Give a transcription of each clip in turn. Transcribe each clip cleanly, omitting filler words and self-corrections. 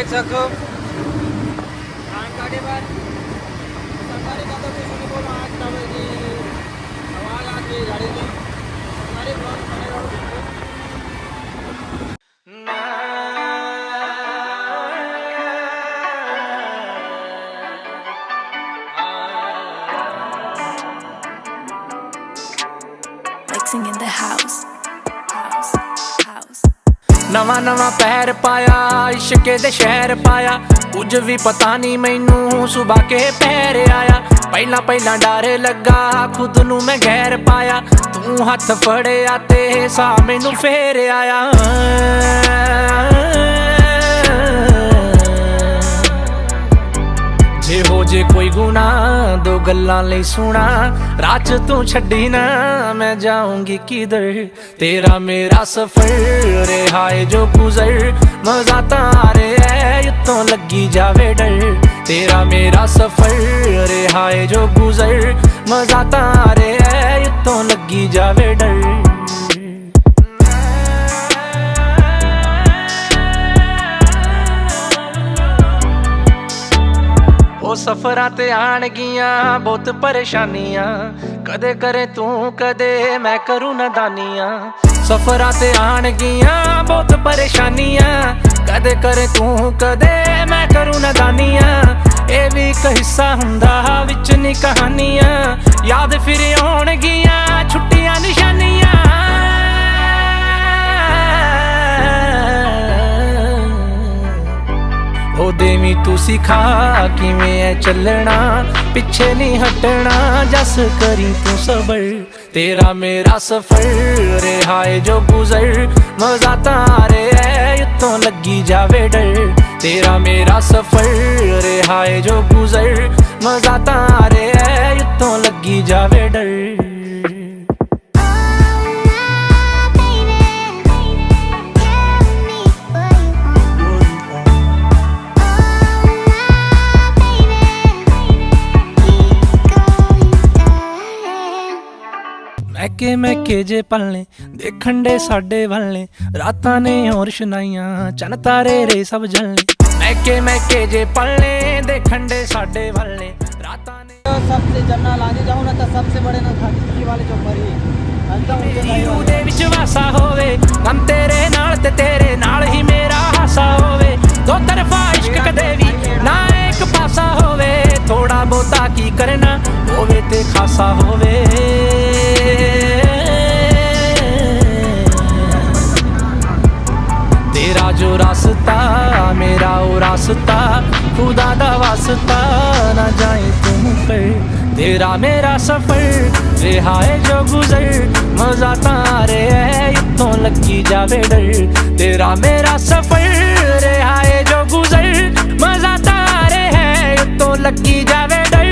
देख सको गाड़ी पर सरकारी का तो कुछ नहीं बोलो आज तब की आवाज़ आती है गाड़ी की हमारे ब्लॉग बने रहो। Mixing in the house. नवा नवा पैर पाया इश्के दे शहर पाया कुछ भी पता नहीं मैनू सुबह के पैर आया पहला पहला डर लगा खुद नू मैं गैर पाया तू हथ फड़े आते सा मैनू फेर आया जे हो जे कोई गुना दो गल्लां लई सुना रात तू छड्डी ना मैं जाऊंगी किधर तेरा मेरा सफर रे हाय जो गुजर मजा तारे है युतों लगी जावे डर तेरा मेरा सफर रे हाय जो गुजर मजा तारे है युतों लगी जावे डर सफरां ते आणगियां बहुत परेशानियां कदे करे तू कदे मैं करूं नादानियां सफरां ते आणगियां बहुत परेशानियां कदे करे तू कदे मैं करूं नादानियां ए भी एक हिस्सा हुंदा विच नी कहानियां याद फिर आउणगियां छुट्टियां निशानियां ओ देवी तू सिखा किवें है चलना पिछे नहीं हटना जस करी तू सबर तेरा मेरा सफर रे हाय जो गुजर मजा तारे है युतों लगी जावे डर तेरा मेरा सफर रे हाय जो गुजर मजा तारे है युतों लगी जावे डर मैके जे पलने देखण दे साडे वलने रातां ने और शनाइयां चन तारे रे सब जलने मैके जे पलने देखण दे साडे वलने रातां ने सबसे जन्ना लागे जाऊं ना तो सबसे बड़े ना घाटी वाले जो मरी दे विश्वासा होवे गम तेरे नाल ते तेरे नाल ही मेरा हासा होवे दो तरफा इश्क कदे भी ना एक पासा होवे थोड़ा बहुता की करना होवे ते खासा होवे तेरा जो रास्ता मेरा वो रास्ता खुदा दा वास्ता ना जाए तुम पर तेरा मेरा सफर रे हाय जो गुजर मजा तारे है युतों लगी जावे डर तेरा मेरा सफर रे हाय जो गुजर मजा तारे है युतों लगी जावे डर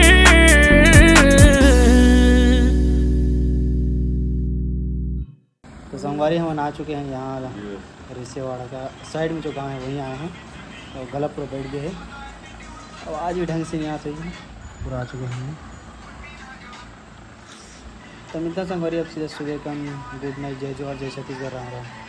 तो संगवारी हम आ चुके हैं यहाँ रिसेवाड़ा का साइड में जो गांव है वहीं आए हैं और गलापुर बैठ गए हैं अब आज भी ढंग से यहाँ से पूरा आ चुके हैं तो मिलता संगवारी अब सीधे सुबह का गुड नाइट जय जोहर जय छत्तीसगढ़ रहा